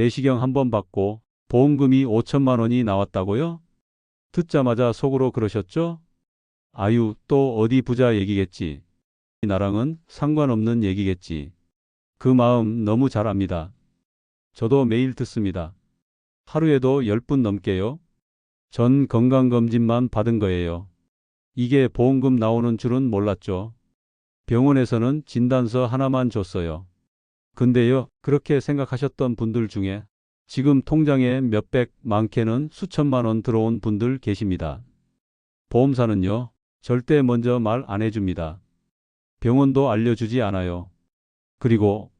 내시경 한 번 받고 보험금이 5천만 원이 나왔다고요? 듣자마자 속으로 그러셨죠? 아유, 또 어디 부자 얘기겠지. 나랑은 상관없는 얘기겠지. 그 마음 너무 잘 압니다. 저도 매일 듣습니다. 하루에도 10분 넘게요. 전 건강검진만 받은 거예요. 이게 보험금 나오는 줄은 몰랐죠. 병원에서는 진단서 하나만 줬어요. 근데요, 그렇게 생각하셨던 분들 중에 지금 통장에 몇백, 많게는 수천만 원 들어온 분들 계십니다. 보험사는요, 절대 먼저 말 안 해줍니다. 병원도 알려주지 않아요. 그리고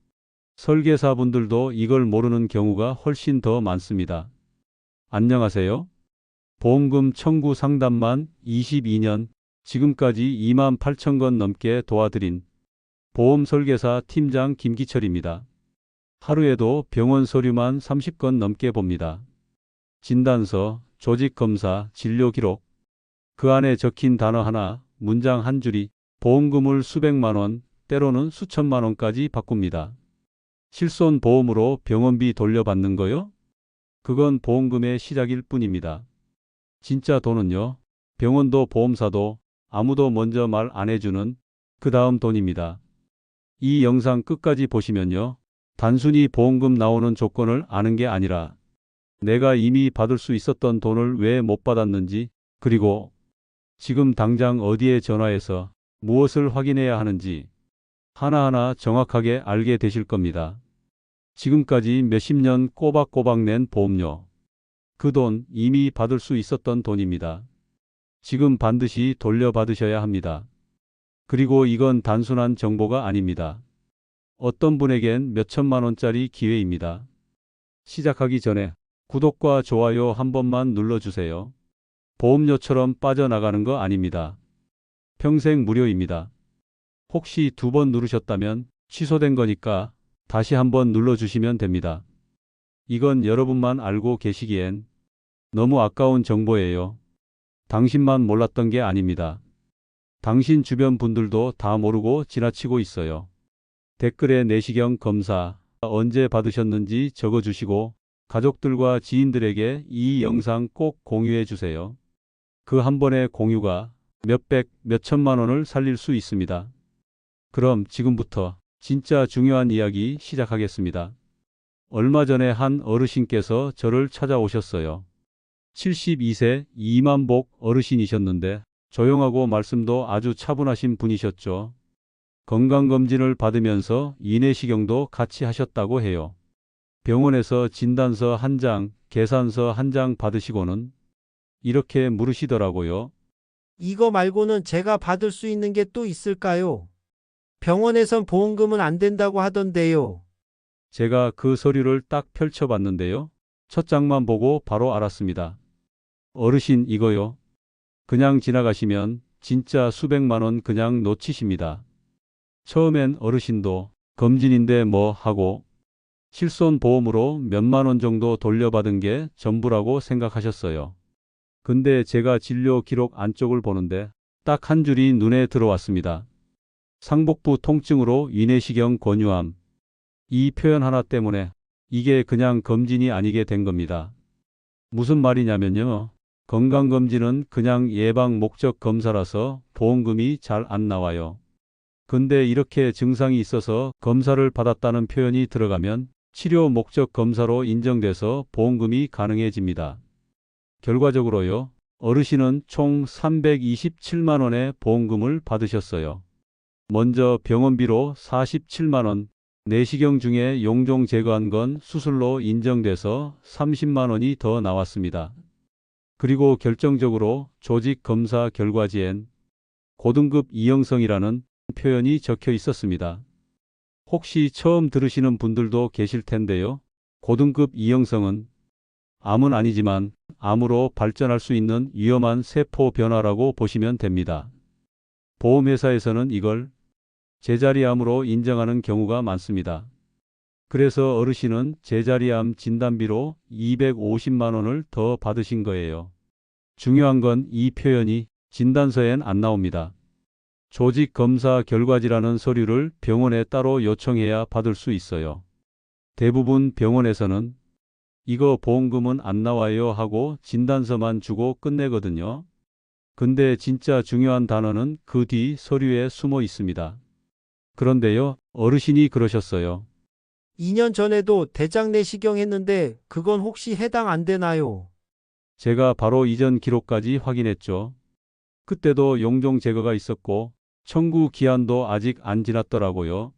설계사분들도 이걸 모르는 경우가 훨씬 더 많습니다. 안녕하세요. 보험금 청구 상담만 22년, 지금까지 2만 8천 건 넘게 도와드린 보험설계사 팀장 김기철입니다. 하루에도 병원 서류만 30건 넘게 봅니다. 진단서, 조직검사, 진료기록, 그 안에 적힌 단어 하나, 문장 한 줄이 보험금을 수백만 원, 때로는 수천만 원까지 바꿉니다. 실손보험으로 병원비 돌려받는 거요? 그건 보험금의 시작일 뿐입니다. 진짜 돈은요, 병원도 보험사도 아무도 먼저 말 안 해주는 그 다음 돈입니다. 이 영상 끝까지 보시면요, 단순히 보험금 나오는 조건을 아는 게 아니라 내가 이미 받을 수 있었던 돈을 왜 못 받았는지, 그리고 지금 당장 어디에 전화해서 무엇을 확인해야 하는지 하나하나 정확하게 알게 되실 겁니다. 지금까지 몇십 년 꼬박꼬박 낸 보험료, 그 돈 이미 받을 수 있었던 돈입니다. 지금 반드시 돌려받으셔야 합니다. 그리고 이건 단순한 정보가 아닙니다. 어떤 분에겐 몇천만 원짜리 기회입니다. 시작하기 전에 구독과 좋아요 한 번만 눌러주세요. 보험료처럼 빠져나가는 거 아닙니다. 평생 무료입니다. 혹시 2번 누르셨다면 취소된 거니까 다시 한번 눌러주시면 됩니다. 이건 여러분만 알고 계시기엔 너무 아까운 정보예요. 당신만 몰랐던 게 아닙니다. 당신 주변 분들도 다 모르고 지나치고 있어요. 댓글에 내시경 검사 언제 받으셨는지 적어주시고 가족들과 지인들에게 이 영상 꼭 공유해 주세요. 그 한 번의 공유가 몇백, 몇천만 원을 살릴 수 있습니다. 그럼 지금부터 진짜 중요한 이야기 시작하겠습니다. 얼마 전에 한 어르신께서 저를 찾아오셨어요. 72세 이만복 어르신이셨는데 조용하고 말씀도 아주 차분하신 분이셨죠. 건강검진을 받으면서 인내시경도 같이 하셨다고 해요. 병원에서 진단서 한 장, 계산서 한 장 받으시고는 이렇게 물으시더라고요. 이거 말고는 제가 받을 수 있는 게 또 있을까요? 병원에선 보험금은 안 된다고 하던데요. 제가 그 서류를 딱 펼쳐봤는데요. 첫 장만 보고 바로 알았습니다. 어르신 이거요. 그냥 지나가시면 진짜 수백만 원 그냥 놓치십니다. 처음엔 어르신도 검진인데 뭐 하고 실손보험으로 몇만 원 정도 돌려받은 게 전부라고 생각하셨어요. 근데 제가 진료 기록 안쪽을 보는데 딱 한 줄이 눈에 들어왔습니다. 상복부 통증으로 위내시경 권유함. 이 표현 하나 때문에 이게 그냥 검진이 아니게 된 겁니다. 무슨 말이냐면요. 건강검진은 그냥 예방 목적 검사라서 보험금이 잘 안 나와요. 근데 이렇게 증상이 있어서 검사를 받았다는 표현이 들어가면 치료 목적 검사로 인정돼서 보험금이 가능해집니다. 결과적으로요. 어르신은 총 327만 원의 보험금을 받으셨어요. 먼저 병원비로 47만 원, 내시경 중에 용종 제거한 건 수술로 인정돼서 30만 원이 더 나왔습니다. 그리고 결정적으로 조직 검사 결과지엔 고등급 이형성이라는 표현이 적혀 있었습니다. 혹시 처음 들으시는 분들도 계실 텐데요. 고등급 이형성은 암은 아니지만 암으로 발전할 수 있는 위험한 세포 변화라고 보시면 됩니다. 보험회사에서는 이걸 제자리암으로 인정하는 경우가 많습니다. 그래서 어르신은 제자리암 진단비로 250만 원을 더 받으신 거예요. 중요한 건 이 표현이 진단서엔 안 나옵니다. 조직 검사 결과지라는 서류를 병원에 따로 요청해야 받을 수 있어요. 대부분 병원에서는 이거 보험금은 안 나와요 하고 진단서만 주고 끝내거든요. 근데 진짜 중요한 단어는 그 뒤 서류에 숨어 있습니다. 그런데요, 어르신이 그러셨어요. 2년 전에도 대장 내시경 했는데 그건 혹시 해당 안 되나요? 제가 바로 이전 기록까지 확인했죠. 그때도 용종 제거가 있었고 청구 기한도 아직 안 지났더라고요.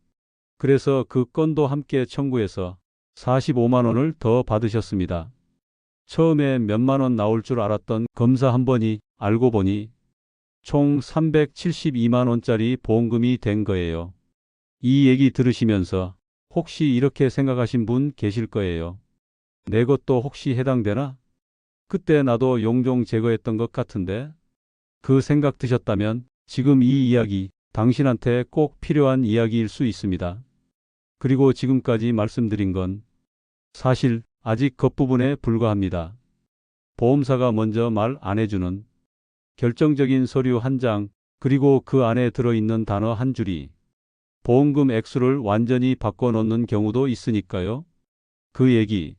그래서 그 건도 함께 청구해서 45만 원을 더 받으셨습니다. 처음에 몇만 원 나올 줄 알았던 검사 한 번이 알고 보니 총 372만 원짜리 보험금이 된 거예요. 이 얘기 들으시면서 혹시 이렇게 생각하신 분 계실 거예요. 내 것도 혹시 해당되나? 그때 나도 용종 제거했던 것 같은데. 그 생각 드셨다면 지금 이 이야기 당신한테 꼭 필요한 이야기일 수 있습니다. 그리고 지금까지 말씀드린 건 사실 아직 겉부분에 불과합니다. 보험사가 먼저 말 안 해주는 결정적인 서류 한 장, 그리고 그 안에 들어있는 단어 한 줄이 보험금 액수를 완전히 바꿔놓는 경우도 있으니까요. 그 얘기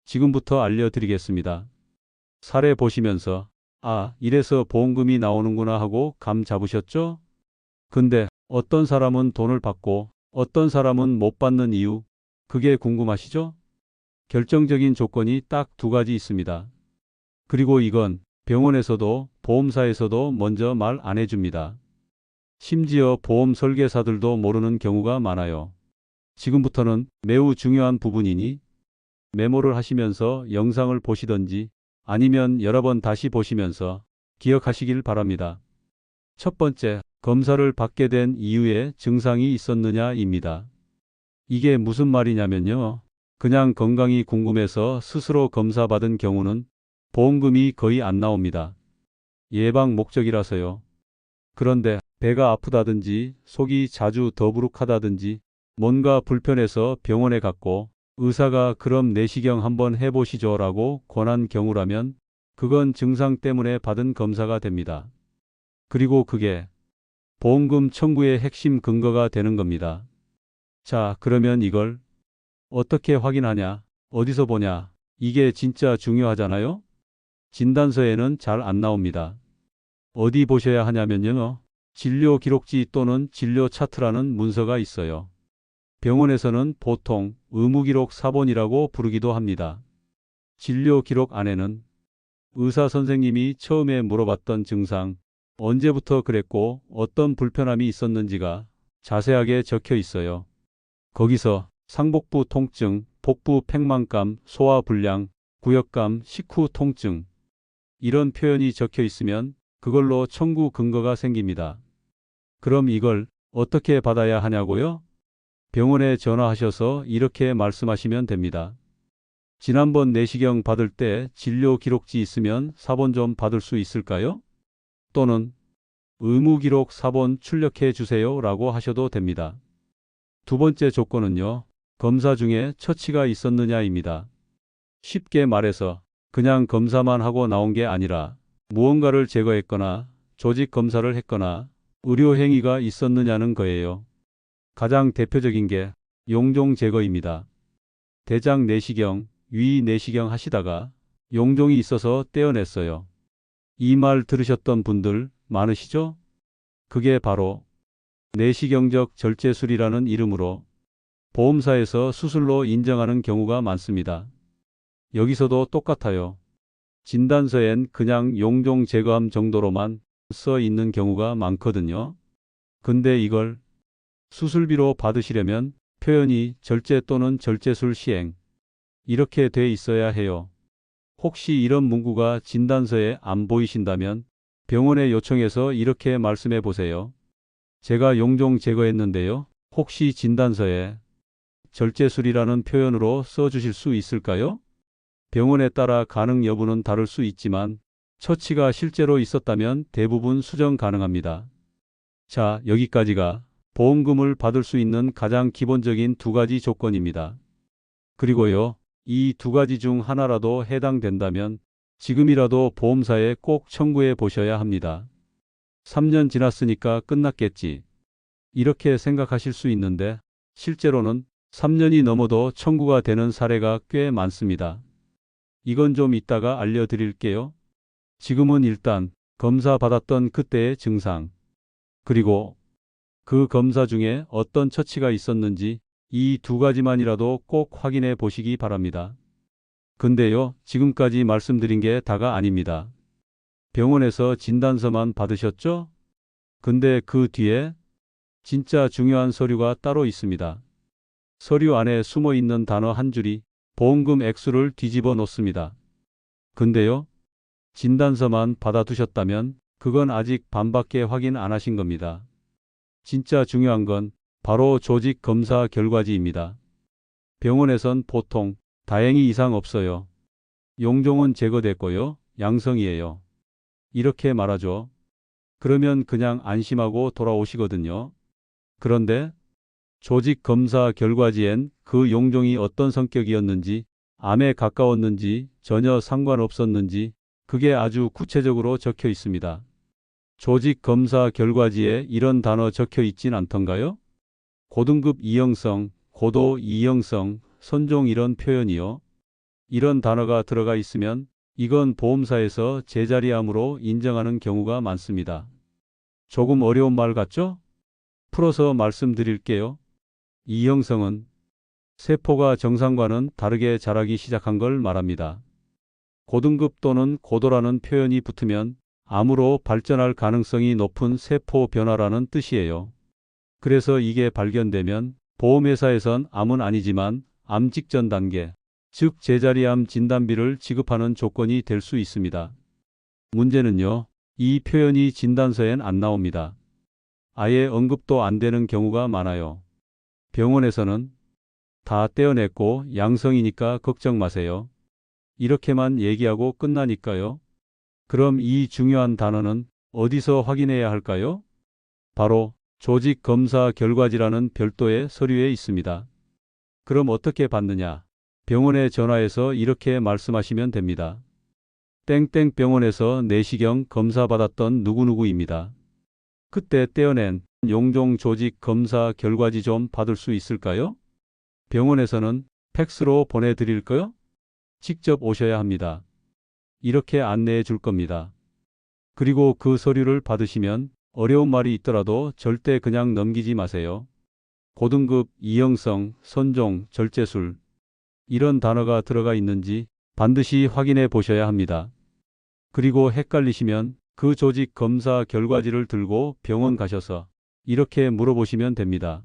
지금부터 알려드리겠습니다. 사례 보시면서 아, 이래서 보험금이 나오는구나 하고 감 잡으셨죠? 근데 어떤 사람은 돈을 받고 어떤 사람은 못 받는 이유, 그게 궁금하시죠? 결정적인 조건이 딱 두 가지 있습니다. 그리고 이건 병원에서도 보험사에서도 먼저 말 안 해줍니다. 심지어 보험 설계사들도 모르는 경우가 많아요. 지금부터는 매우 중요한 부분이니 메모를 하시면서 영상을 보시던지 아니면 여러 번 다시 보시면서 기억하시길 바랍니다. 첫 번째, 검사를 받게 된 이유에 증상이 있었느냐입니다. 이게 무슨 말이냐면요. 그냥 건강이 궁금해서 스스로 검사받은 경우는 보험금이 거의 안 나옵니다. 예방 목적이라서요. 그런데 배가 아프다든지 속이 자주 더부룩하다든지 뭔가 불편해서 병원에 갔고 의사가 그럼 내시경 한번 해보시죠 라고 권한 경우라면 그건 증상 때문에 받은 검사가 됩니다. 그리고 그게 보험금 청구의 핵심 근거가 되는 겁니다. 자, 그러면 이걸 어떻게 확인하냐? 어디서 보냐? 이게 진짜 중요하잖아요? 진단서에는 잘 안 나옵니다. 어디 보셔야 하냐면요. 진료 기록지 또는 진료 차트라는 문서가 있어요. 병원에서는 보통 의무기록 사본이라고 부르기도 합니다. 진료 기록 안에는 의사 선생님이 처음에 물어봤던 증상, 언제부터 그랬고 어떤 불편함이 있었는지가 자세하게 적혀 있어요. 거기서 상복부 통증, 복부 팽만감, 소화불량, 구역감, 식후 통증 이런 표현이 적혀 있으면 그걸로 청구 근거가 생깁니다. 그럼 이걸 어떻게 받아야 하냐고요? 병원에 전화하셔서 이렇게 말씀하시면 됩니다. 지난번 내시경 받을 때 진료 기록지 있으면 사본 좀 받을 수 있을까요? 또는 의무기록 사본 출력해 주세요 라고 하셔도 됩니다. 두 번째 조건은요. 검사 중에 처치가 있었느냐입니다. 쉽게 말해서 그냥 검사만 하고 나온 게 아니라 무언가를 제거했거나 조직 검사를 했거나 의료 행위가 있었느냐는 거예요. 가장 대표적인 게 용종 제거입니다. 대장 내시경, 위 내시경 하시다가 용종이 있어서 떼어냈어요. 이 말 들으셨던 분들 많으시죠? 그게 바로 내시경적 절제술이라는 이름으로 보험사에서 수술로 인정하는 경우가 많습니다. 여기서도 똑같아요. 진단서엔 그냥 용종 제거함 정도로만 써 있는 경우가 많거든요. 근데 이걸 수술비로 받으시려면 표현이 절제 또는 절제술 시행 이렇게 돼 있어야 해요. 혹시 이런 문구가 진단서에 안 보이신다면 병원에 요청해서 이렇게 말씀해 보세요. 제가 용종 제거했는데요. 혹시 진단서에 절제술이라는 표현으로 써주실 수 있을까요? 병원에 따라 가능 여부는 다를 수 있지만 처치가 실제로 있었다면 대부분 수정 가능합니다. 자, 여기까지가 보험금을 받을 수 있는 가장 기본적인 두 가지 조건입니다. 그리고요, 이 두 가지 중 하나라도 해당된다면 지금이라도 보험사에 꼭 청구해 보셔야 합니다. 3년 지났으니까 끝났겠지. 이렇게 생각하실 수 있는데 실제로는 3년이 넘어도 청구가 되는 사례가 꽤 많습니다. 이건 좀 이따가 알려드릴게요. 지금은 일단 검사 받았던 그때의 증상, 그리고 그 검사 중에 어떤 처치가 있었는지 이 두 가지만이라도 꼭 확인해 보시기 바랍니다. 근데요, 지금까지 말씀드린 게 다가 아닙니다. 병원에서 진단서만 받으셨죠? 근데 그 뒤에 진짜 중요한 서류가 따로 있습니다. 서류 안에 숨어 있는 단어 한 줄이 보험금 액수를 뒤집어 놓습니다. 근데요, 진단서만 받아두셨다면 그건 아직 반밖에 확인 안 하신 겁니다. 진짜 중요한 건 바로 조직 검사 결과지입니다. 병원에선 보통 다행히 이상 없어요. 용종은 제거됐고요. 양성이에요. 이렇게 말하죠. 그러면 그냥 안심하고 돌아오시거든요. 그런데 조직 검사 결과지엔 그 용종이 어떤 성격이었는지, 암에 가까웠는지, 전혀 상관없었는지 그게 아주 구체적으로 적혀 있습니다. 조직 검사 결과지에 이런 단어 적혀 있진 않던가요? 고등급 이형성, 고도 이형성, 선종 이런 표현이요. 이런 단어가 들어가 있으면 이건 보험사에서 제자리암으로 인정하는 경우가 많습니다. 조금 어려운 말 같죠? 풀어서 말씀드릴게요. 이형성은 세포가 정상과는 다르게 자라기 시작한 걸 말합니다. 고등급 또는 고도라는 표현이 붙으면 암으로 발전할 가능성이 높은 세포 변화라는 뜻이에요. 그래서 이게 발견되면 보험회사에선 암은 아니지만 암 직전 단계, 즉 제자리암 진단비를 지급하는 조건이 될 수 있습니다. 문제는요, 이 표현이 진단서엔 안 나옵니다. 아예 언급도 안 되는 경우가 많아요. 병원에서는 다 떼어냈고 양성이니까 걱정 마세요. 이렇게만 얘기하고 끝나니까요. 그럼 이 중요한 단어는 어디서 확인해야 할까요? 바로 조직 검사 결과지라는 별도의 서류에 있습니다. 그럼 어떻게 받느냐? 병원에 전화해서 이렇게 말씀하시면 됩니다. 땡땡 병원에서 내시경 검사 받았던 누구누구입니다. 그때 떼어낸 용종 조직 검사 결과지 좀 받을 수 있을까요? 병원에서는 팩스로 보내드릴까요? 직접 오셔야 합니다. 이렇게 안내해 줄 겁니다. 그리고 그 서류를 받으시면 어려운 말이 있더라도 절대 그냥 넘기지 마세요. 고등급, 이형성, 선종, 절제술 이런 단어가 들어가 있는지 반드시 확인해 보셔야 합니다. 그리고 헷갈리시면 그 조직 검사 결과지를 들고 병원 가셔서 이렇게 물어보시면 됩니다.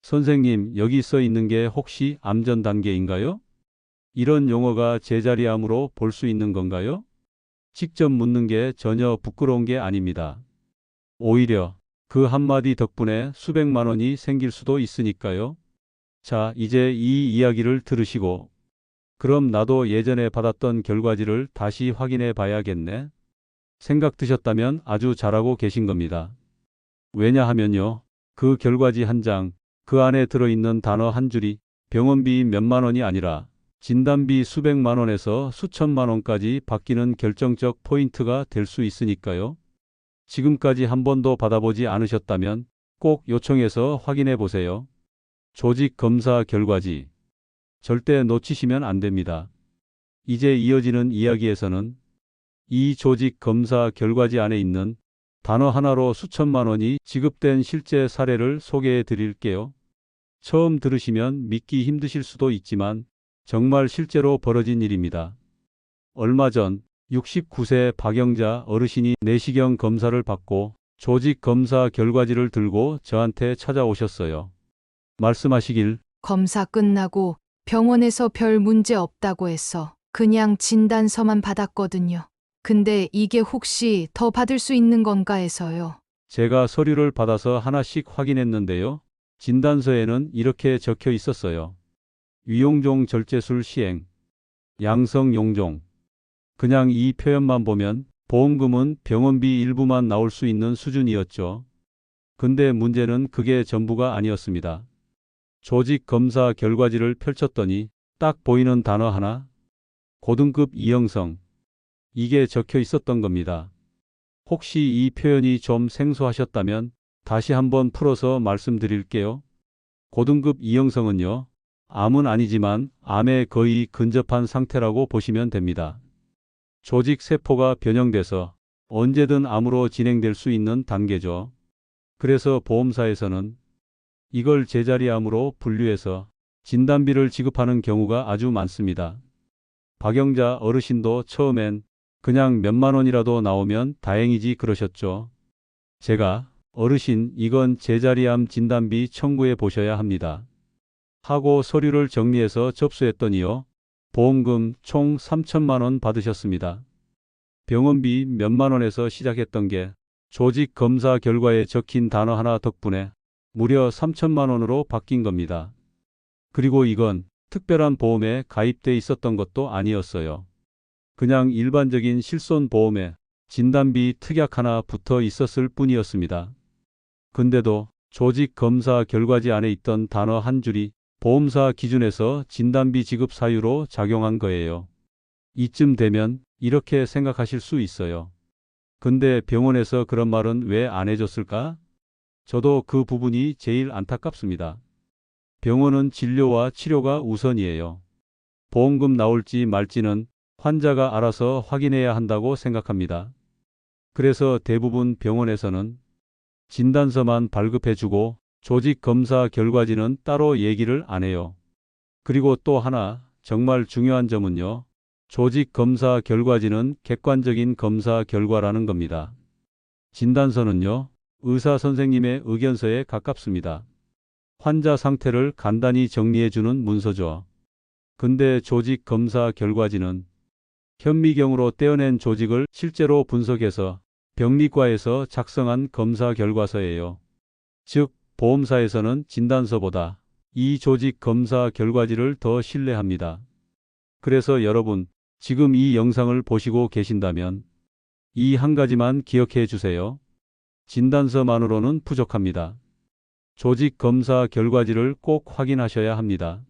선생님, 여기 써 있는 게 혹시 암 전 단계인가요? 이런 용어가 제자리암으로 볼 수 있는 건가요? 직접 묻는 게 전혀 부끄러운 게 아닙니다. 오히려 그 한마디 덕분에 수백만 원이 생길 수도 있으니까요. 자, 이제 이 이야기를 들으시고 그럼 나도 예전에 받았던 결과지를 다시 확인해 봐야겠네 생각 드셨다면 아주 잘하고 계신 겁니다. 왜냐하면요, 그 결과지 한 장, 그 안에 들어있는 단어 한 줄이 병원비 몇만 원이 아니라 진단비 수백만 원에서 수천만 원까지 바뀌는 결정적 포인트가 될 수 있으니까요. 지금까지 한 번도 받아보지 않으셨다면 꼭 요청해서 확인해 보세요. 조직 검사 결과지. 절대 놓치시면 안 됩니다. 이제 이어지는 이야기에서는 이 조직 검사 결과지 안에 있는 단어 하나로 수천만 원이 지급된 실제 사례를 소개해 드릴게요. 처음 들으시면 믿기 힘드실 수도 있지만 정말 실제로 벌어진 일입니다. 얼마 전 69세 박영자 어르신이 내시경 검사를 받고 조직 검사 결과지를 들고 저한테 찾아오셨어요. 말씀하시길 검사 끝나고 병원에서 별 문제 없다고 해서 그냥 진단서만 받았거든요. 근데 이게 혹시 더 받을 수 있는 건가 해서요. 제가 서류를 받아서 하나씩 확인했는데요. 진단서에는 이렇게 적혀 있었어요. 위용종 절제술 시행, 양성 용종. 그냥 이 표현만 보면 보험금은 병원비 일부만 나올 수 있는 수준이었죠. 근데 문제는 그게 전부가 아니었습니다. 조직 검사 결과지를 펼쳤더니 딱 보이는 단어 하나, 고등급 이형성. 이게 적혀 있었던 겁니다. 혹시 이 표현이 좀 생소하셨다면 다시 한번 풀어서 말씀드릴게요. 고등급 이형성은요, 암은 아니지만 암에 거의 근접한 상태라고 보시면 됩니다. 조직 세포가 변형돼서 언제든 암으로 진행될 수 있는 단계죠. 그래서 보험사에서는 이걸 제자리암으로 분류해서 진단비를 지급하는 경우가 아주 많습니다. 박영자 어르신도 처음엔 그냥 몇만 원이라도 나오면 다행이지 그러셨죠. 제가 어르신 이건 제자리암 진단비 청구해 보셔야 합니다. 하고 서류를 정리해서 접수했더니요. 보험금 총 3천만 원 받으셨습니다. 병원비 몇만 원에서 시작했던 게 조직 검사 결과에 적힌 단어 하나 덕분에 무려 3천만 원으로 바뀐 겁니다. 그리고 이건 특별한 보험에 가입돼 있었던 것도 아니었어요. 그냥 일반적인 실손보험에 진단비 특약 하나 붙어 있었을 뿐이었습니다. 근데도 조직 검사 결과지 안에 있던 단어 한 줄이 보험사 기준에서 진단비 지급 사유로 작용한 거예요. 이쯤 되면 이렇게 생각하실 수 있어요. 근데 병원에서 그런 말은 왜 안 해줬을까? 저도 그 부분이 제일 안타깝습니다. 병원은 진료와 치료가 우선이에요. 보험금 나올지 말지는 환자가 알아서 확인해야 한다고 생각합니다. 그래서 대부분 병원에서는 진단서만 발급해주고 조직 검사 결과지는 따로 얘기를 안 해요. 그리고 또 하나 정말 중요한 점은요. 조직 검사 결과지는 객관적인 검사 결과라는 겁니다. 진단서는요. 의사 선생님의 의견서에 가깝습니다. 환자 상태를 간단히 정리해주는 문서죠. 근데 조직 검사 결과지는 현미경으로 떼어낸 조직을 실제로 분석해서 병리과에서 작성한 검사 결과서예요. 즉, 보험사에서는 진단서보다 이 조직 검사 결과지를 더 신뢰합니다. 그래서 여러분, 지금 이 영상을 보시고 계신다면 이 한 가지만 기억해 주세요. 진단서만으로는 부족합니다. 조직 검사 결과지를 꼭 확인하셔야 합니다.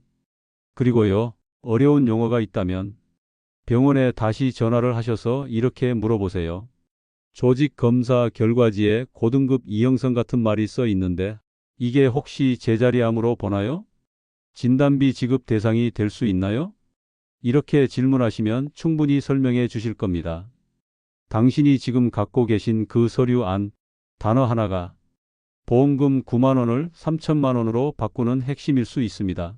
그리고요, 어려운 용어가 있다면 병원에 다시 전화를 하셔서 이렇게 물어보세요. 조직 검사 결과지에 고등급 이형성 같은 말이 써 있는데 이게 혹시 제자리암으로 보나요? 진단비 지급 대상이 될 수 있나요? 이렇게 질문하시면 충분히 설명해 주실 겁니다. 당신이 지금 갖고 계신 그 서류 안 단어 하나가 보험금 9만 원을 3천만 원으로 바꾸는 핵심일 수 있습니다.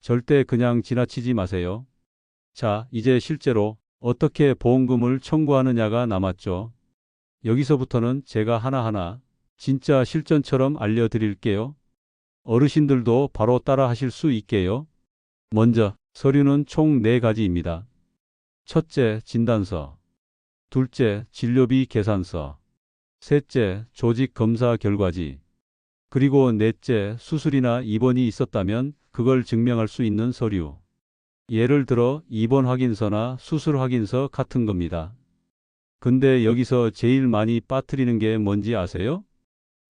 절대 그냥 지나치지 마세요. 자, 이제 실제로 어떻게 보험금을 청구하느냐가 남았죠. 여기서부터는 제가 하나하나 진짜 실전처럼 알려드릴게요. 어르신들도 바로 따라 하실 수 있게요. 먼저, 서류는 총 4가지입니다. 첫째, 진단서. 둘째, 진료비 계산서. 셋째, 조직 검사 결과지. 그리고 넷째, 수술이나 입원이 있었다면 그걸 증명할 수 있는 서류. 예를 들어 입원 확인서나 수술 확인서 같은 겁니다. 근데 여기서 제일 많이 빠뜨리는 게 뭔지 아세요?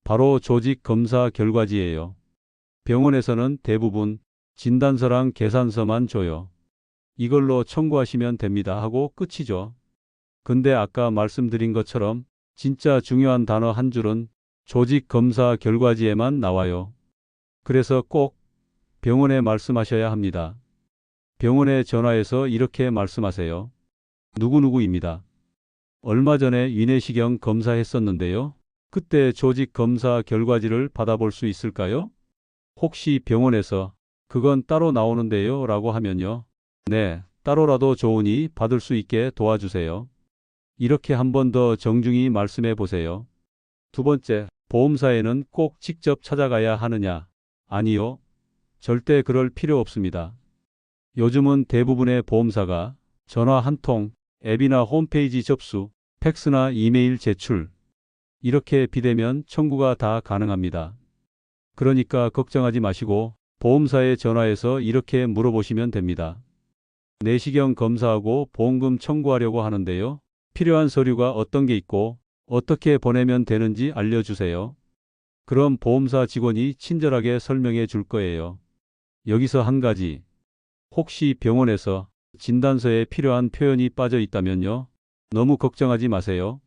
바로 조직 검사 결과지예요. 병원에서는 대부분 진단서랑 계산서만 줘요. 이걸로 청구하시면 됩니다 하고 끝이죠. 근데 아까 말씀드린 것처럼 진짜 중요한 단어 한 줄은 조직 검사 결과지에만 나와요. 그래서 꼭 병원에 말씀하셔야 합니다. 병원에 전화해서 이렇게 말씀하세요. 누구누구입니다. 얼마 전에 위내시경 검사했었는데요. 그때 조직 검사 결과지를 받아볼 수 있을까요? 혹시 병원에서 그건 따로 나오는데요 라고 하면요. 네, 따로라도 좋으니 받을 수 있게 도와주세요. 이렇게 한 번 더 정중히 말씀해 보세요. 두 번째, 보험사에는 꼭 직접 찾아가야 하느냐? 아니요. 절대 그럴 필요 없습니다. 요즘은 대부분의 보험사가 전화 한 통, 앱이나 홈페이지 접수, 팩스나 이메일 제출, 이렇게 비대면 청구가 다 가능합니다. 그러니까 걱정하지 마시고 보험사에 전화해서 이렇게 물어보시면 됩니다. 내시경 검사하고 보험금 청구하려고 하는데요. 필요한 서류가 어떤 게 있고 어떻게 보내면 되는지 알려주세요. 그럼 보험사 직원이 친절하게 설명해 줄 거예요. 여기서 한 가지. 혹시 병원에서 진단서에 필요한 표현이 빠져 있다면요. 너무 걱정하지 마세요.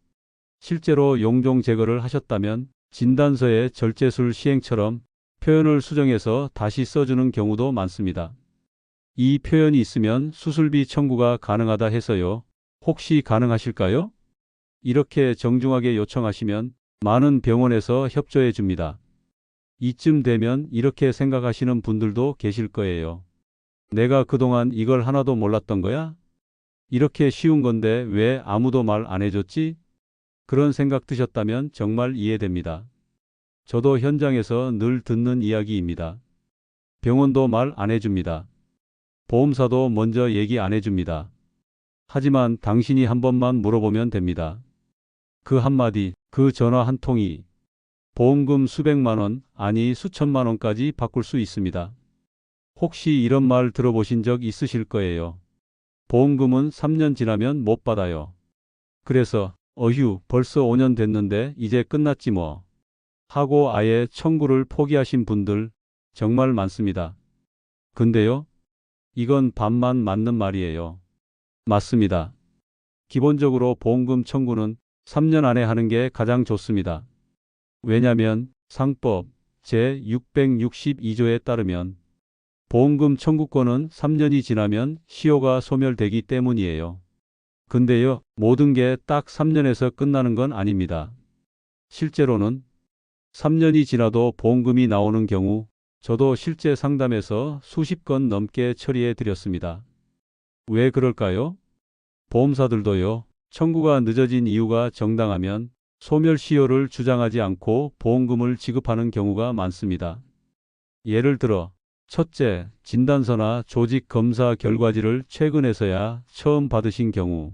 실제로 용종 제거를 하셨다면 진단서의 절제술 시행처럼 표현을 수정해서 다시 써주는 경우도 많습니다. 이 표현이 있으면 수술비 청구가 가능하다 해서요. 혹시 가능하실까요? 이렇게 정중하게 요청하시면 많은 병원에서 협조해 줍니다. 이쯤 되면 이렇게 생각하시는 분들도 계실 거예요. 내가 그동안 이걸 하나도 몰랐던 거야? 이렇게 쉬운 건데 왜 아무도 말 안 해줬지? 그런 생각 드셨다면 정말 이해됩니다. 저도 현장에서 늘 듣는 이야기입니다. 병원도 말 안 해줍니다. 보험사도 먼저 얘기 안 해줍니다. 하지만 당신이 한 번만 물어보면 됩니다. 그 한마디, 그 전화 한 통이 보험금 수백만 원, 아니 수천만 원까지 바꿀 수 있습니다. 혹시 이런 말 들어보신 적 있으실 거예요. 보험금은 3년 지나면 못 받아요. 그래서 어휴, 벌써 5년 됐는데 이제 끝났지 뭐. 하고 아예 청구를 포기하신 분들 정말 많습니다. 근데요, 이건 반만 맞는 말이에요. 맞습니다. 기본적으로 보험금 청구는 3년 안에 하는 게 가장 좋습니다. 왜냐면 상법 제662조에 따르면 보험금 청구권은 3년이 지나면 시효가 소멸되기 때문이에요. 근데요, 모든 게 딱 3년에서 끝나는 건 아닙니다. 실제로는 3년이 지나도 보험금이 나오는 경우 저도 실제 상담에서 수십 건 넘게 처리해 드렸습니다. 왜 그럴까요? 보험사들도요, 청구가 늦어진 이유가 정당하면 소멸시효를 주장하지 않고 보험금을 지급하는 경우가 많습니다. 예를 들어, 첫째, 진단서나 조직 검사 결과지를 최근에서야 처음 받으신 경우.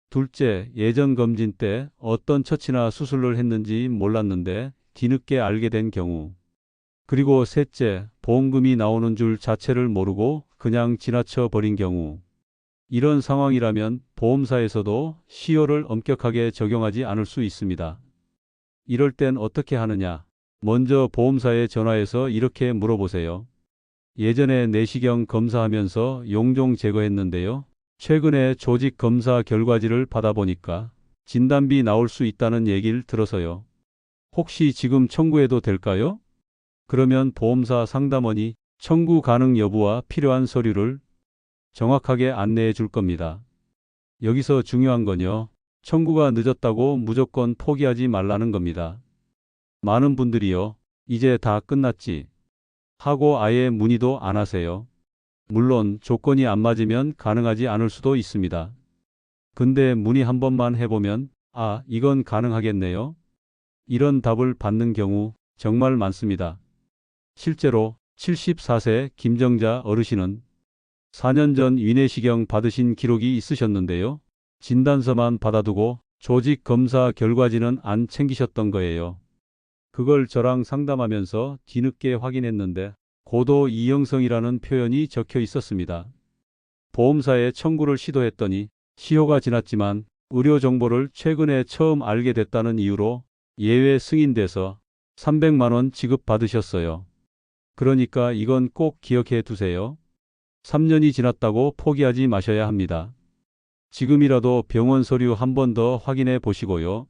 둘째, 예전 검진 때 어떤 처치나 수술을 했는지 몰랐는데 뒤늦게 알게 된 경우. 그리고 셋째, 보험금이 나오는 줄 자체를 모르고 그냥 지나쳐 버린 경우. 이런 상황이라면 보험사에서도 시효를 엄격하게 적용하지 않을 수 있습니다. 이럴 땐 어떻게 하느냐? 먼저 보험사에 전화해서 이렇게 물어보세요. 예전에 내시경 검사하면서 용종 제거했는데요. 최근에 조직 검사 결과지를 받아보니까 진단비 나올 수 있다는 얘기를 들어서요. 혹시 지금 청구해도 될까요? 그러면 보험사 상담원이 청구 가능 여부와 필요한 서류를 정확하게 안내해 줄 겁니다. 여기서 중요한 건요, 청구가 늦었다고 무조건 포기하지 말라는 겁니다. 많은 분들이요, 이제 다 끝났지 하고 아예 문의도 안 하세요. 물론 조건이 안 맞으면 가능하지 않을 수도 있습니다. 근데 문의 한 번만 해보면 아, 이건 가능하겠네요. 이런 답을 받는 경우 정말 많습니다. 실제로 74세 김정자 어르신은 4년 전 위내시경 받으신 기록이 있으셨는데요. 진단서만 받아두고 조직 검사 결과지는 안 챙기셨던 거예요. 그걸 저랑 상담하면서 뒤늦게 확인했는데 고도 이형성이라는 표현이 적혀 있었습니다. 보험사에 청구를 시도했더니 시효가 지났지만 의료 정보를 최근에 처음 알게 됐다는 이유로 예외 승인돼서 300만 원 지급받으셨어요. 그러니까 이건 꼭 기억해 두세요. 3년이 지났다고 포기하지 마셔야 합니다. 지금이라도 병원 서류 한 번 더 확인해 보시고요.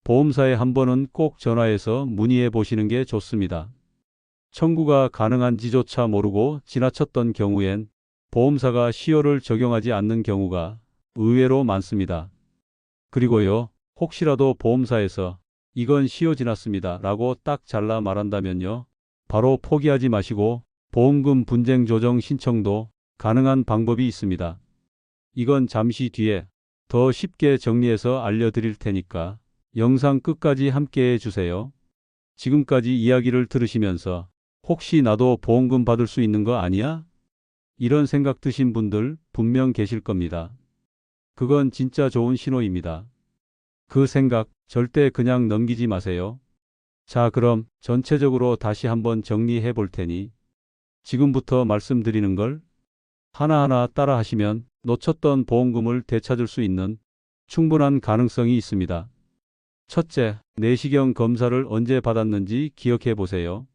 보험사에 한 번은 꼭 전화해서 문의해 보시는 게 좋습니다. 청구가 가능한지조차 모르고 지나쳤던 경우엔 보험사가 시효를 적용하지 않는 경우가 의외로 많습니다. 그리고요, 혹시라도 보험사에서 이건 시효 지났습니다 라고 딱 잘라 말한다면요, 바로 포기하지 마시고 보험금 분쟁 조정 신청도 가능한 방법이 있습니다. 이건 잠시 뒤에 더 쉽게 정리해서 알려드릴 테니까 영상 끝까지 함께 해주세요. 지금까지 이야기를 들으시면서 혹시 나도 보험금 받을 수 있는 거 아니야? 이런 생각 드신 분들 분명 계실 겁니다. 그건 진짜 좋은 신호입니다. 그 생각 절대 그냥 넘기지 마세요. 자, 그럼 전체적으로 다시 한번 정리해 볼 테니 지금부터 말씀드리는 걸 하나하나 따라 하시면 놓쳤던 보험금을 되찾을 수 있는 충분한 가능성이 있습니다. 첫째, 내시경 검사를 언제 받았는지 기억해 보세요.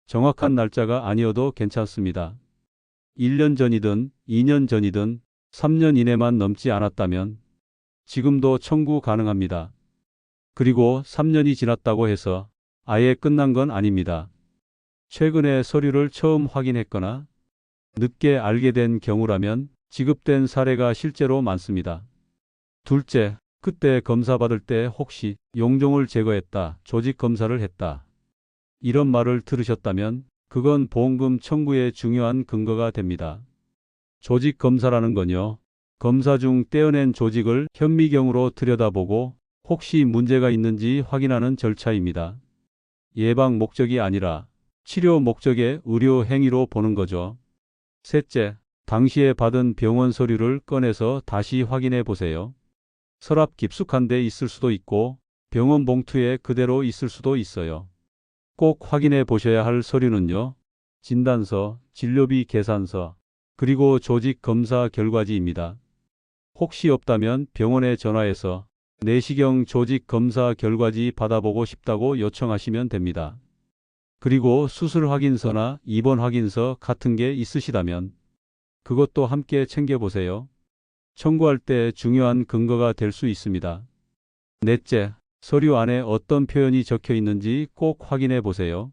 정확한 날짜가 아니어도 괜찮습니다. 1년 전이든 2년 전이든 3년 이내만 넘지 않았다면 지금도 청구 가능합니다. 그리고 3년이 지났다고 해서 아예 끝난 건 아닙니다. 최근에 서류를 처음 확인했거나 늦게 알게 된 경우라면 지급된 사례가 실제로 많습니다. 둘째, 그때 검사 받을 때 혹시 용종을 제거했다, 조직 검사를 했다, 이런 말을 들으셨다면 그건 보험금 청구의 중요한 근거가 됩니다. 조직 검사라는 건요, 검사 중 떼어낸 조직을 현미경으로 들여다보고 혹시 문제가 있는지 확인하는 절차입니다. 예방 목적이 아니라 치료 목적의 의료 행위로 보는 거죠. 셋째, 당시에 받은 병원 서류를 꺼내서 다시 확인해 보세요. 서랍 깊숙한 데 있을 수도 있고 병원 봉투에 그대로 있을 수도 있어요. 꼭 확인해 보셔야 할 서류는요, 진단서, 진료비 계산서, 그리고 조직 검사 결과지입니다. 혹시 없다면 병원에 전화해서 내시경 조직 검사 결과지 받아보고 싶다고 요청하시면 됩니다. 그리고 수술 확인서나 입원 확인서 같은 게 있으시다면 그것도 함께 챙겨보세요. 청구할 때 중요한 근거가 될 수 있습니다. 넷째, 서류 안에 어떤 표현이 적혀 있는지 꼭 확인해 보세요.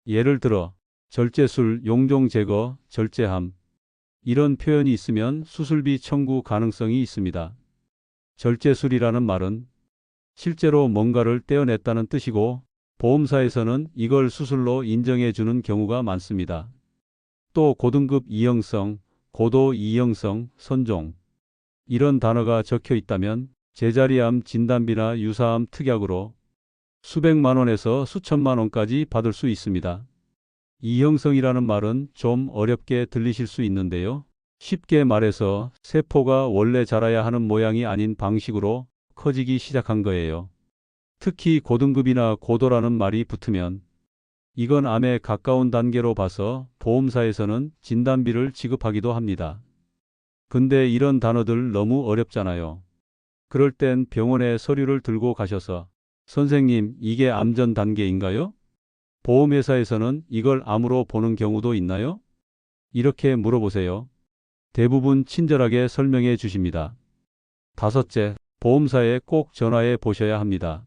예를 들어, 절제술, 용종 제거, 절제함, 이런 표현이 있으면 수술비 청구 가능성이 있습니다. 절제술이라는 말은 실제로 뭔가를 떼어냈다는 뜻이고 보험사에서는 이걸 수술로 인정해 주는 경우가 많습니다. 또 고등급 이형성, 고도 이형성, 선종, 이런 단어가 적혀 있다면 제자리암 진단비나 유사암 특약으로 수백만 원에서 수천만 원까지 받을 수 있습니다. 이형성이라는 말은 좀 어렵게 들리실 수 있는데요. 쉽게 말해서 세포가 원래 자라야 하는 모양이 아닌 방식으로 커지기 시작한 거예요. 특히 고등급이나 고도라는 말이 붙으면 이건 암에 가까운 단계로 봐서 보험사에서는 진단비를 지급하기도 합니다. 근데 이런 단어들 너무 어렵잖아요. 그럴 땐 병원에 서류를 들고 가셔서 선생님, 이게 암 전 단계인가요? 보험회사에서는 이걸 암으로 보는 경우도 있나요? 이렇게 물어보세요. 대부분 친절하게 설명해 주십니다. 다섯째, 보험사에 꼭 전화해 보셔야 합니다.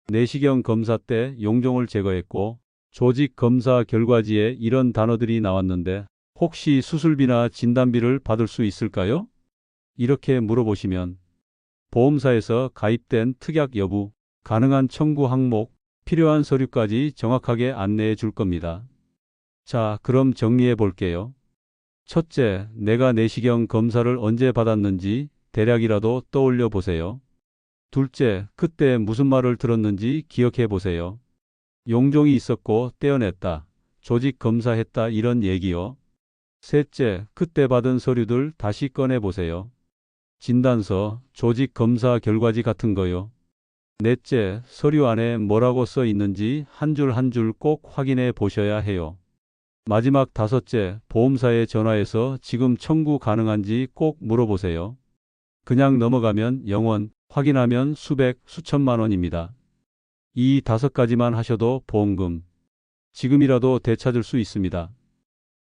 내시경 검사 때 용종을 제거했고 조직 검사 결과지에 이런 단어들이 나왔는데 혹시 수술비나 진단비를 받을 수 있을까요? 이렇게 물어보시면 보험사에서 가입된 특약 여부, 가능한 청구 항목, 필요한 서류까지 정확하게 안내해 줄 겁니다. 자, 그럼 정리해 볼게요. 첫째, 내가 내시경 검사를 언제 받았는지 대략이라도 떠올려 보세요. 둘째, 그때 무슨 말을 들었는지 기억해 보세요. 용종이 있었고 떼어냈다, 조직 검사했다 이런 얘기요. 셋째, 그때 받은 서류들 다시 꺼내 보세요. 진단서, 조직 검사 결과지 같은 거요. 넷째, 서류 안에 뭐라고 써 있는지 한 줄 한 줄 꼭 확인해 보셔야 해요. 마지막 다섯째, 보험사에 전화해서 지금 청구 가능한지 꼭 물어보세요. 그냥 넘어가면 0원, 확인하면 수백, 수천만 원입니다. 이 5가지만 하셔도 보험금 지금이라도 되찾을 수 있습니다.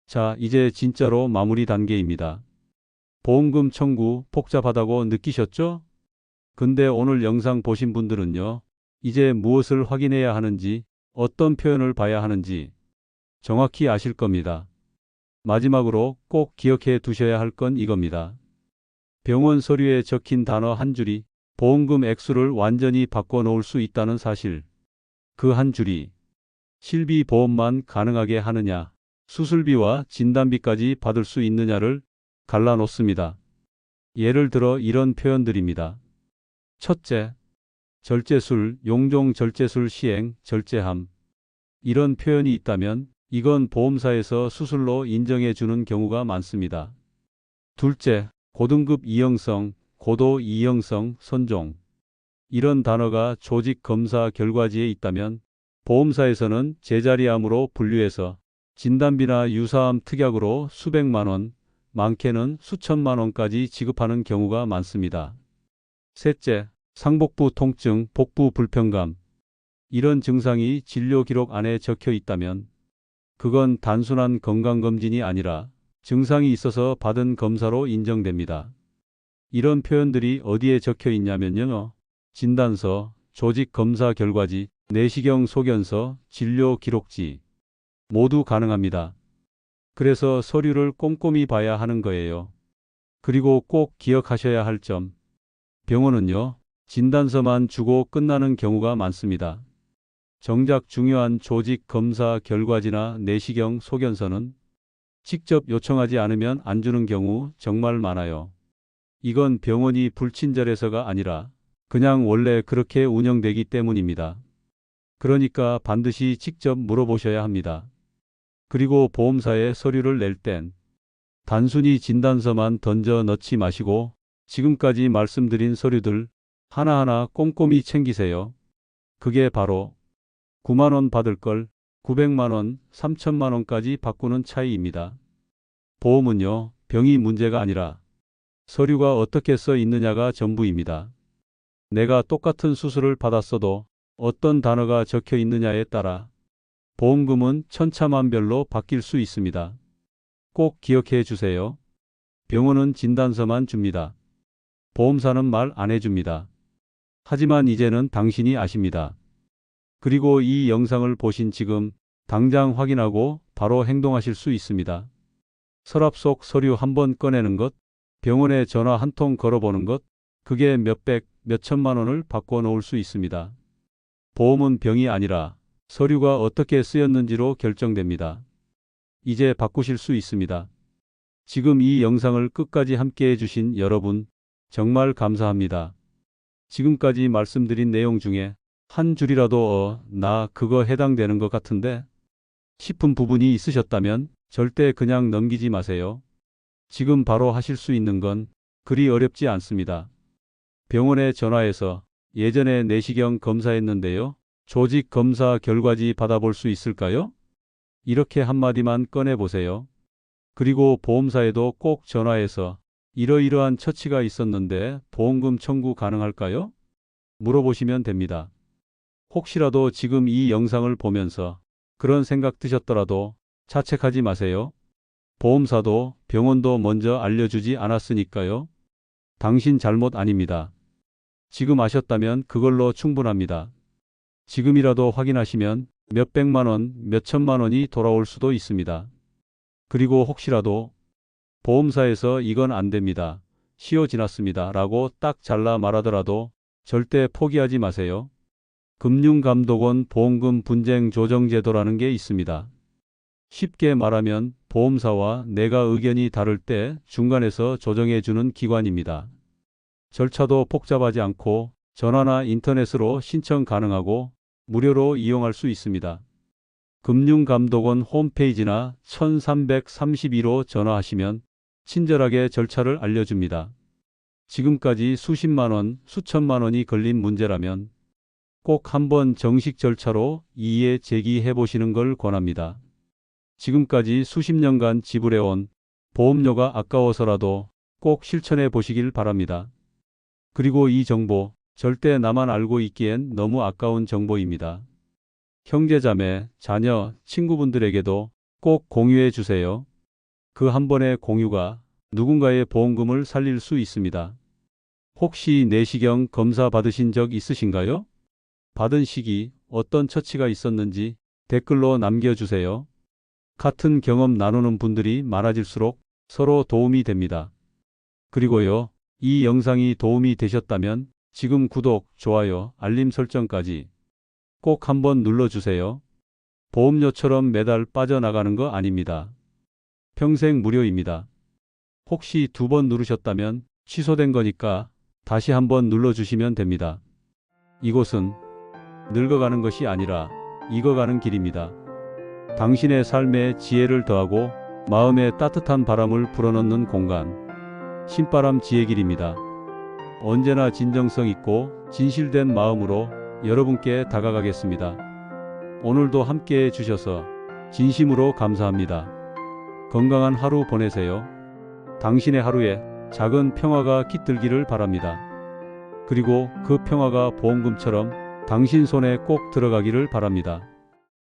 자, 이제 진짜로 마무리 단계입니다. 보험금 청구 복잡하다고 느끼셨죠? 근데 오늘 영상 보신 분들은요, 이제 무엇을 확인해야 하는지, 어떤 표현을 봐야 하는지 정확히 아실 겁니다. 마지막으로 꼭 기억해 두셔야 할 건 이겁니다. 병원 서류에 적힌 단어 한 줄이 보험금 액수를 완전히 바꿔놓을 수 있다는 사실. 그 한 줄이 실비보험만 가능하게 하느냐, 수술비와 진단비까지 받을 수 있느냐를 갈라놓습니다. 예를 들어 이런 표현들입니다. 첫째, 절제술, 용종 절제술 시행, 절제함. 이런 표현이 있다면 이건 보험사에서 수술로 인정해 주는 경우가 많습니다. 둘째, 고등급 이형성, 고도 이형성, 선종. 이런 단어가 조직 검사 결과지에 있다면 보험사에서는 제자리암으로 분류해서 진단비나 유사암 특약으로 수백만 원, 많게는 수천만 원까지 지급하는 경우가 많습니다. 셋째, 상복부 통증, 복부 불편감. 이런 증상이 진료 기록 안에 적혀 있다면 그건 단순한 건강검진이 아니라 증상이 있어서 받은 검사로 인정됩니다. 이런 표현들이 어디에 적혀 있냐면요. 진단서, 조직 검사 결과지, 내시경 소견서, 진료 기록지. 모두 가능합니다. 그래서 서류를 꼼꼼히 봐야 하는 거예요. 그리고 꼭 기억하셔야 할 점. 병원은요, 진단서만 주고 끝나는 경우가 많습니다. 정작 중요한 조직 검사 결과지나 내시경 소견서는 직접 요청하지 않으면 안 주는 경우 정말 많아요. 이건 병원이 불친절해서가 아니라 그냥 원래 그렇게 운영되기 때문입니다. 그러니까 반드시 직접 물어보셔야 합니다. 그리고 보험사에 서류를 낼 땐 단순히 진단서만 던져 넣지 마시고 지금까지 말씀드린 서류들 하나하나 꼼꼼히 챙기세요. 그게 바로 9만 원 받을 걸 900만 원, 3천만 원까지 바꾸는 차이입니다. 보험은요, 병이 문제가 아니라 서류가 어떻게 써 있느냐가 전부입니다. 내가 똑같은 수술을 받았어도 어떤 단어가 적혀 있느냐에 따라 보험금은 천차만별로 바뀔 수 있습니다. 꼭 기억해 주세요. 병원은 진단서만 줍니다. 보험사는 말 안 해줍니다. 하지만 이제는 당신이 아십니다. 그리고 이 영상을 보신 지금 당장 확인하고 바로 행동하실 수 있습니다. 서랍 속 서류 한번 꺼내는 것, 병원에 전화 한 통 걸어보는 것, 그게 몇백, 몇천만 원을 바꿔 놓을 수 있습니다. 보험은 병이 아니라 서류가 어떻게 쓰였는지로 결정됩니다. 이제 바꾸실 수 있습니다. 지금 이 영상을 끝까지 함께 해주신 여러분, 정말 감사합니다. 지금까지 말씀드린 내용 중에 한 줄이라도 나 그거 해당되는 것 같은데 싶은 부분이 있으셨다면 절대 그냥 넘기지 마세요. 지금 바로 하실 수 있는 건 그리 어렵지 않습니다. 병원에 전화해서 예전에 내시경 검사했는데요. 조직 검사 결과지 받아볼 수 있을까요? 이렇게 한마디만 꺼내보세요. 그리고 보험사에도 꼭 전화해서 이러이러한 처치가 있었는데 보험금 청구 가능할까요? 물어보시면 됩니다. 혹시라도 지금 이 영상을 보면서 그런 생각 드셨더라도 자책하지 마세요. 보험사도 병원도 먼저 알려주지 않았으니까요. 당신 잘못 아닙니다. 지금 아셨다면 그걸로 충분합니다. 지금이라도 확인하시면 몇백만 원, 몇천만 원이 돌아올 수도 있습니다. 그리고 혹시라도 보험사에서 이건 안 됩니다. 시효 지났습니다. 라고 딱 잘라 말하더라도 절대 포기하지 마세요. 금융감독원 보험금 분쟁 조정 제도라는 게 있습니다. 쉽게 말하면 보험사와 내가 의견이 다를 때 중간에서 조정해 주는 기관입니다. 절차도 복잡하지 않고 전화나 인터넷으로 신청 가능하고 무료로 이용할 수 있습니다. 금융감독원 홈페이지나 1332로 전화하시면 친절하게 절차를 알려줍니다. 지금까지 수십만 원, 수천만 원이 걸린 문제라면 꼭 한번 정식 절차로 이의 제기해 보시는 걸 권합니다. 지금까지 수십 년간 지불해온 보험료가 아까워서라도 꼭 실천해 보시길 바랍니다. 그리고 이 정보 절대 나만 알고 있기엔 너무 아까운 정보입니다. 형제자매, 자녀, 친구분들에게도 꼭 공유해 주세요. 그 한 번의 공유가 누군가의 보험금을 살릴 수 있습니다. 혹시 내시경 검사 받으신 적 있으신가요? 받은 시기, 어떤 처치가 있었는지 댓글로 남겨주세요. 같은 경험 나누는 분들이 많아질수록 서로 도움이 됩니다. 그리고요, 이 영상이 도움이 되셨다면 지금 구독, 좋아요, 알림 설정까지 꼭 한번 눌러주세요. 보험료처럼 매달 빠져나가는 거 아닙니다. 평생 무료입니다. 혹시 2번 누르셨다면 취소된 거니까 다시 한번 눌러주시면 됩니다. 이곳은 늙어가는 것이 아니라 익어가는 길입니다. 당신의 삶에 지혜를 더하고 마음에 따뜻한 바람을 불어넣는 공간. 신바람 지혜길입니다. 언제나 진정성 있고 진실된 마음으로 여러분께 다가가겠습니다. 오늘도 함께해 주셔서 진심으로 감사합니다. 건강한 하루 보내세요. 당신의 하루에 작은 평화가 깃들기를 바랍니다. 그리고 그 평화가 보험금처럼 당신 손에 꼭 들어가기를 바랍니다.